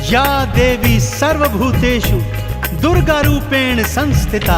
या देवी सर्वभूतेषु दुर्गा रूपेण संस्थिता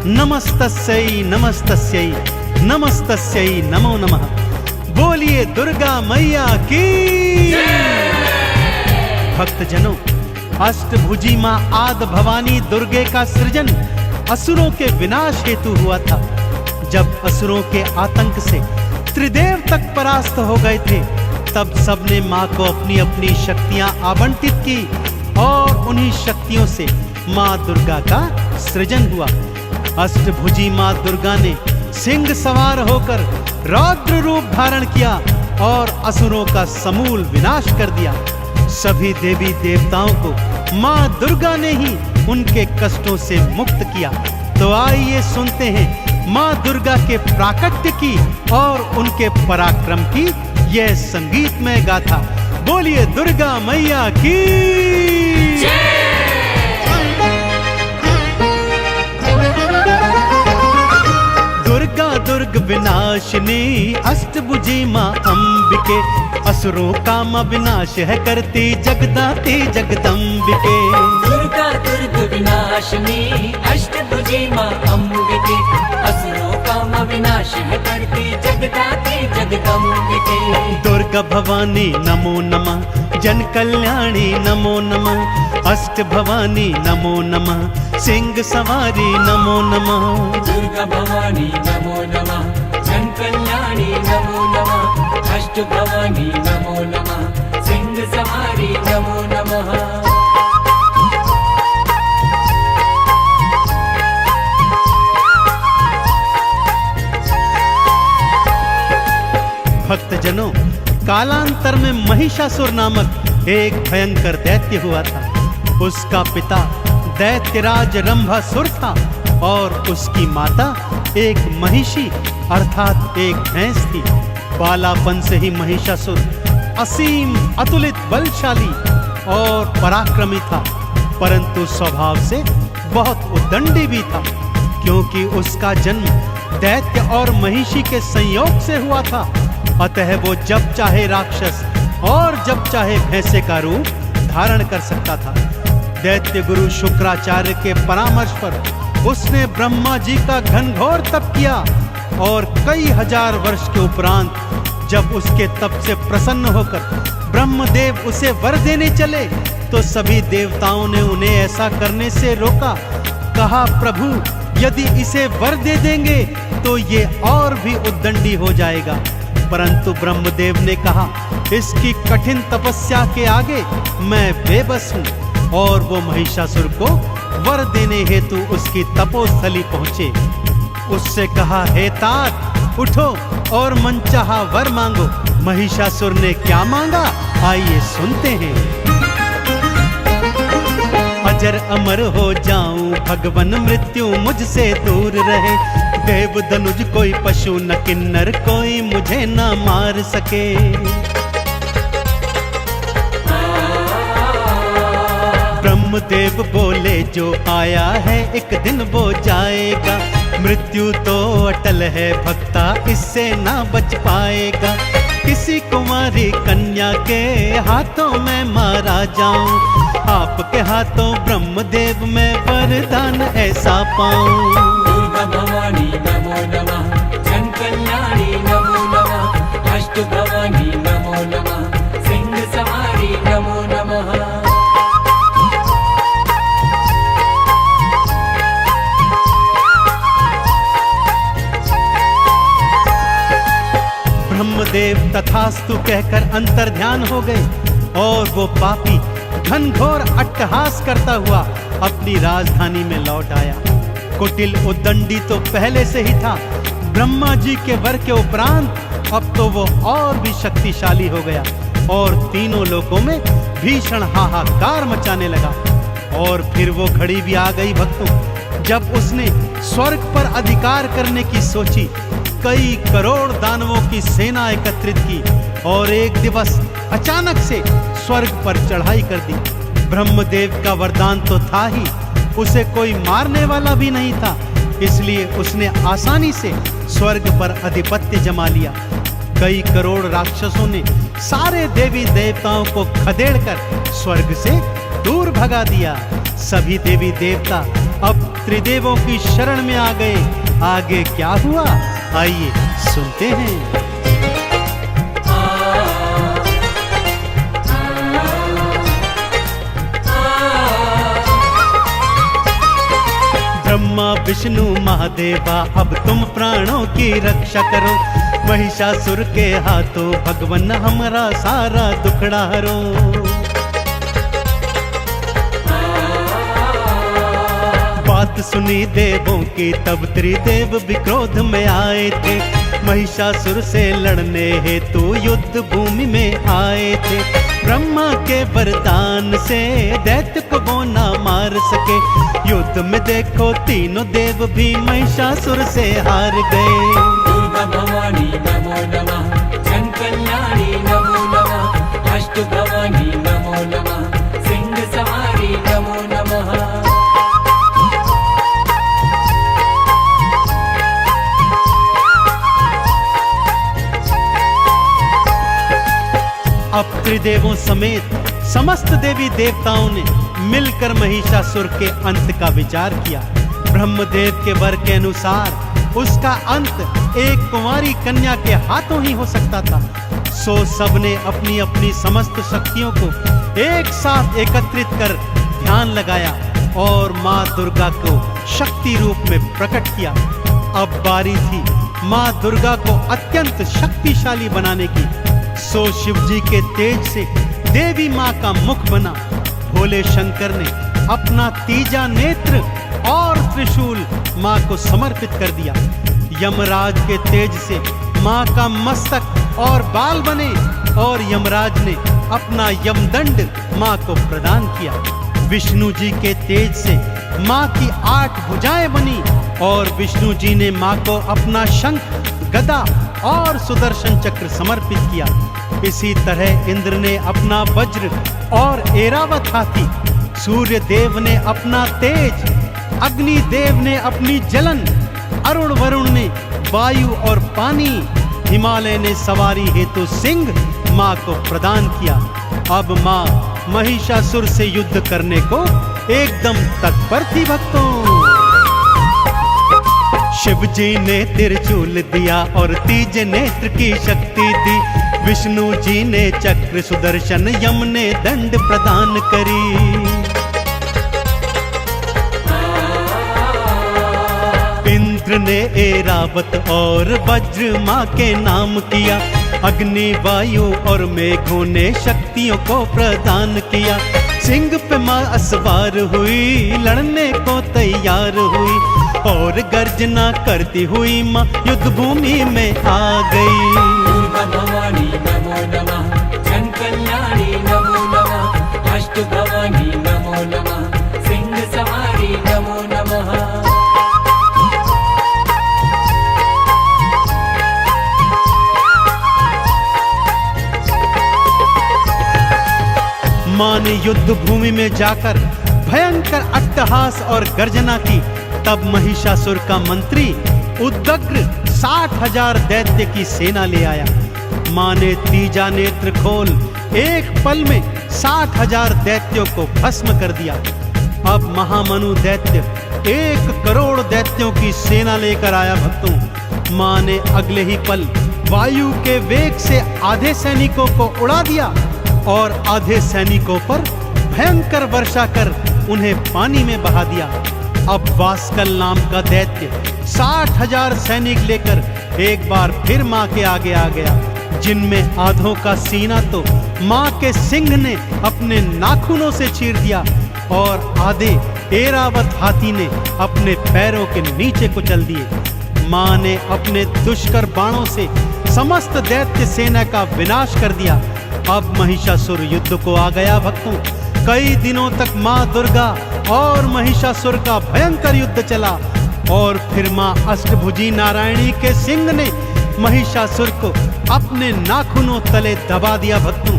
नमस्तस्यै नमस्तस्यै नमस्तस्यै नमो नमः। बोलिए दुर्गा मैया की। भक्तजनों, अष्टभुजी मां आदि भवानी दुर्गे का सृजन असुरों के विनाश हेतु हुआ था। जब असुरों के आतंक से त्रिदेव तक परास्त हो गए थे, तब सबने मां को अपनी अपनी शक्तियां आवंटित की और उन्हीं शक्तियों से मां दुर्गा का सृजन हुआ। अष्टभुजी मां दुर्गा ने सिंह सवार होकर रौद्र रूप धारण किया और असुरों का समूल विनाश कर दिया। सभी देवी देवताओं को मां दुर्गा ने ही उनके कष्टों से मुक्त किया। तो आइए सुनते हैं मां दुर्गा के प्राकट्य की और उनके पराक्रम की यह संगीतमय गाथा। बोलिए दुर्गा मैया की। दुर्गा दुर्ग विनाशिनी अष्टभुजी मां अंबिके, असुरों का मां विनाश है करती जगदाती जगदंबिके। दुर्गा दुर्ग विनाशिनी अष्टभुजी मां अंबिके, असुरों का मां विनाश है करती जगदाती जगदंबिके। दुर्गा भवानी नमो नमः, जन कल्याणी नमो नमः, अष्ट भवानी नमो नमः, सिंह सवारी नमो नमः। दुर्गा भवानी नमो नमः, जन कल्याणी नमो नमः, अष्ट भवानी नमो नमः, सिंह सवारी नमो नमः। भक्तजनों, कालांतर में महिषासुर नामक एक भयंकर दैत्य हुआ था। उसका पिता दैत्यराज रंभासुर था और उसकी माता एक महिषी अर्थात एक भैंस थी। बालापन से ही महिषासुर असीम अतुलित बलशाली और पराक्रमी था, परंतु स्वभाव से बहुत उद्दंडी भी था, क्योंकि उसका जन्म दैत्य और महिषी के संयोग से हुआ था। अतः वो जब चाहे राक्षस और जब चाहे भैंसे का रूप धारण कर सकता था। दैत्य गुरु शुक्राचार्य के परामर्श पर उसने ब्रह्मा जी का घनघोर तप किया और कई हजार वर्ष के उपरांत जब उसके तप से प्रसन्न होकर ब्रह्मदेव उसे वर देने चले, तो सभी देवताओं ने उन्हें ऐसा करने से रोका। कहा, प्रभु यदि इसे वर दे देंगे तो ये और भी उद्दंडी हो जाएगा। परंतु ब्रह्मदेव ने कहा, इसकी कठिन तपस्या के आगे मैं बेबस हूँ। और वो महिषासुर को वर देने हेतु उसकी तपोस्थली पहुंचे। उससे कहा, हे तात उठो और मनचाहा वर मांगो। महिषासुर ने क्या मांगा, आइए सुनते हैं। अजर अमर हो जाऊं, भगवन मृत्यु मुझसे दूर रहे। देव धनुज कोई पशु न किन्नर कोई मुझे न मार सके। ब्रह्मदेव बोले, जो आया है एक दिन वो जाएगा। मृत्यु तो अटल है भक्ता, इससे ना बच पाएगा। किसी कुमारी कन्या के हाथों में मारा जाऊं, आपके हाथों ब्रह्मदेव में वरदान ऐसा पाऊं। दुर्गा भवानी नमो नमः, जन कल्याणी नमो नमः, अष्ट भवानी नमो नमः, सिंह सवारी नमो नमः। ब्रह्मदेव तथास्तु कहकर अंतर्ध्यान हो गए और वो पापी घनघोर अट्टहास करता हुआ अपनी राजधानी में लौट आया। कुटिल उद्दंडी तो पहले से ही था, ब्रह्मा जी के वर के उपरांत अब तो वो और भी शक्तिशाली हो गया और तीनों लोकों में भीषण हाहाकार मचाने लगा। और फिर वो घड़ी भी आ गई भक्तों, जब उसने स्वर्ग पर अधिकार करने की सोची। कई करोड़ दानवों की सेना एकत्रित की और एक दिवस अचानक से स्वर्ग पर चढ़ाई कर दी। ब्रह्मदेव का वरदान तो था ही, उसे कोई मारने वाला भी नहीं था, इसलिए उसने आसानी से स्वर्ग पर अधिपत्य जमा लिया। कई करोड़ राक्षसों ने सारे देवी देवताओं को खदेड़कर स्वर्ग से दूर भगा दिया। सभी देवी देवता अब त्रिदेवों की शरण में आ गए। आगे क्या हुआ, आइए सुनते हैं। ब्रह्मा विष्णु महादेवा अब तुम प्राणों की रक्षा करो, महिषासुर के हाथों भगवन हमारा सारा दुखड़ा हरो। बात सुनी देवों की तब त्रिदेव भी क्रोध में आए थे, महिषासुर से लड़ने हेतु युद्ध भूमि में आए थे। ब्रह्मा के वरदान से दैत्य को वो ना मार सके, युद्ध में देखो तीनों देव भी महिषासुर से हार गए। दुर्गा भवानी नमो नमः, जन कल्याणी नमो नमः, अष्ट भवानी नमो नमः, सिंह सवारी नमो नमः। अब त्रिदेवों समेत समस्त देवी देवताओं ने मिलकर महिषासुर के अंत का विचार किया। ब्रह्मदेव के वर के अनुसार उसका अंत एक कुंवारी कन्या के हाथों ही हो सकता था। सो सबने अपनी अपनी समस्त शक्तियों को एक साथ एकत्रित कर ध्यान लगाया और माँ दुर्गा को शक्ति रूप में प्रकट किया। अब बारी थी माँ दुर्गा को अत्यंत शक्तिशाली बनाने की। सो शिव जी के तेज से देवी माँ का मुख बना। भोले शंकर ने अपना तीजा नेत्र और त्रिशूल माँ को समर्पित कर दिया। यमराज के तेज से माँ का मस्तक और बाल बने और यमराज ने अपना यमदंड माँ को प्रदान किया। विष्णु जी के तेज से माँ की 8 भुजाएं बनी और विष्णु जी ने माँ को अपना शंख, गदा और सुदर्शन चक्र समर्पित किया। इसी तरह इंद्र ने अपना वज्र और ऐरावत हाथी, सूर्य देव ने अपना तेज, अग्नि देव ने अपनी जलन, अरुण वरुण ने वायु और पानी, हिमालय ने सवारी हेतु सिंह माँ को प्रदान किया। अब माँ महिषासुर से युद्ध करने को एकदम तत्पर थी। भक्तों, शिव जी ने त्रिशूल दिया और तीज नेत्र की शक्ति दी। विष्णु जी ने चक्र सुदर्शन, यम ने दंड प्रदान करी। इंद्र ने ऐरावत और वज्र माँ के नाम किया। अग्नि, वायु और मेघों ने शक्तियों को प्रदान किया। सिंह पे माँ असवार हुई, लड़ने को तैयार हुई और गर्जना करती हुई माँ युद्ध भूमि में आ गई। दुर्गा भवानी नमो नमः, जन कल्याणी नमो नमः, अष्ट भवानी नमो नमः, सिंह सवारी नमो नमः। माँ ने युद्ध भूमि में जाकर भयंकर अट्टहास और गर्जना की। तब महिषासुर का मंत्री उद्ग्र 60,000 दैत्य की सेना ले आया। माँ ने तीजा नेत्र खोल एक पल में 60,000 दैत्यों को भस्म कर दिया। अब महामनु दैत्य 1 करोड़ दैत्यों की सेना लेकर आया। भक्तों, माँ ने अगले ही पल वायु के वेग से आधे सैनिकों को उड़ा दिया और आधे सैनिकों पर भयंकर वर्षा कर उन्हें पानी में बहा दिया। अब वास्कल नाम का दैत्य 60,000 सैनिक लेकर एक बार फिर माँ के आगे आ गया, जिनमें आधों का सीना तो माँ के सिंह ने अपने नाखूनों से चीर दिया और आधे ऐरावत हाथी ने अपने पैरों के नीचे कुचल दिए। माँ ने अपने दुष्कर बाणों से समस्त दैत्य सेना का विनाश कर दिया। अब महिषासुर युद्ध को आ गया। भक्तों, कई दिनों तक माँ दुर्गा और महिषासुर का भयंकर युद्ध चला और फिर माँ अष्टभुजी नारायणी के सिंह ने महिषासुर को अपने नाखूनों तले दबा दिया। भक्तों,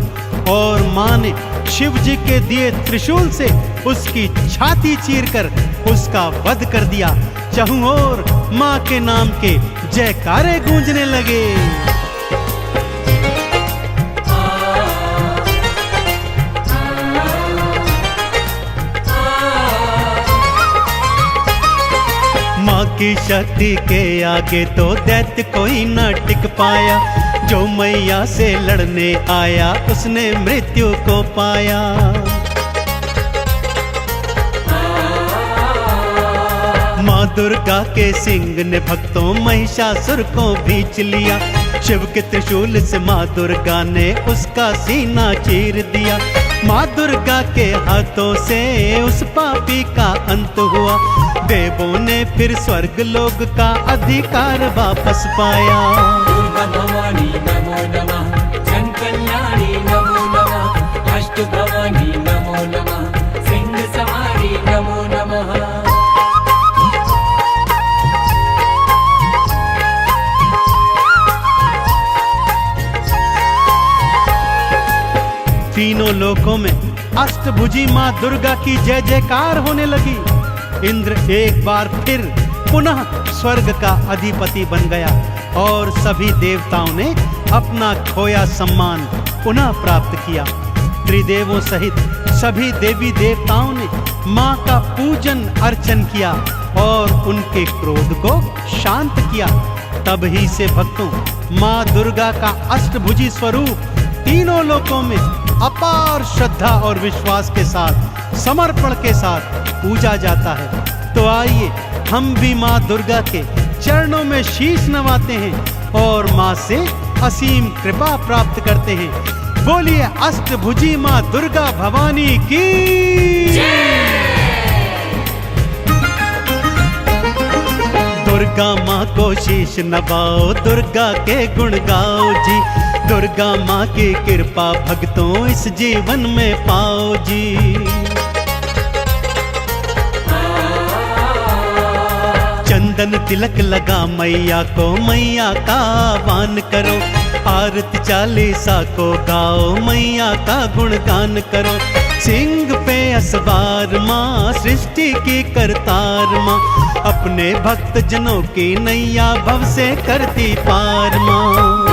और माँ ने शिव जी के दिए त्रिशूल से उसकी छाती चीरकर उसका वध कर दिया। चहुं ओर माँ के नाम के जयकारे गूंजने लगे। माँ की शक्ति के आगे तो दैत्य कोई न टिक पाया। जो मैया से लड़ने आया उसने मृत्यु को पाया। माँ दुर्गा के सिंह ने भक्तों महिषासुर को भींच लिया। शिव के त्रिशूल से माँ दुर्गा ने उसका सीना चीर दिया। माँ दुर्गा के हाथों से उस पापी का अंत हुआ। देवों ने फिर स्वर्ग लोक का अधिकार वापस पाया। दुर्गा भवानी नमो नमः, जन कल्याणी नमो नमः, अष्ट भवानी नमो नमः, सिंह सवारी नमो नमः। तीनों लोकों में अष्टभुजी माँ दुर्गा की जय जयकार होने लगी। इंद्र एक बार फिर पुनः स्वर्ग का अधिपति बन गया और सभी देवताओं ने अपना खोया सम्मान पुनः प्राप्त किया। त्रिदेवों सहित सभी देवी देवताओं ने माँ का पूजन अर्चन किया और उनके क्रोध को शांत किया। तब ही से भक्तों माँ दुर्गा का अष्टभुजी स्वरूप तीनों लोकों में अपार श्रद्धा और विश्वास के साथ, समर्पण के साथ पूजा जाता है। तो आइए हम भी माँ दुर्गा के चरणों में शीश नवाते हैं और माँ से असीम कृपा प्राप्त करते हैं। बोलिए अष्टभुजी माँ दुर्गा भवानी की दुर्गा माँ को शीश नवाओ, दुर्गा के गुण गाओ जी। दुर्गा माँ की कृपा भक्तों इस जीवन में पाओ जी। चंदन तिलक लगा मैया को, मैया का आह्वान करो। आरती चालीसा को गाओ, मैया का गुणगान करो। सिंह पे असवार माँ, सृष्टि की करतार माँ, अपने भक्त जनों की नैया भव से करती पार माँ।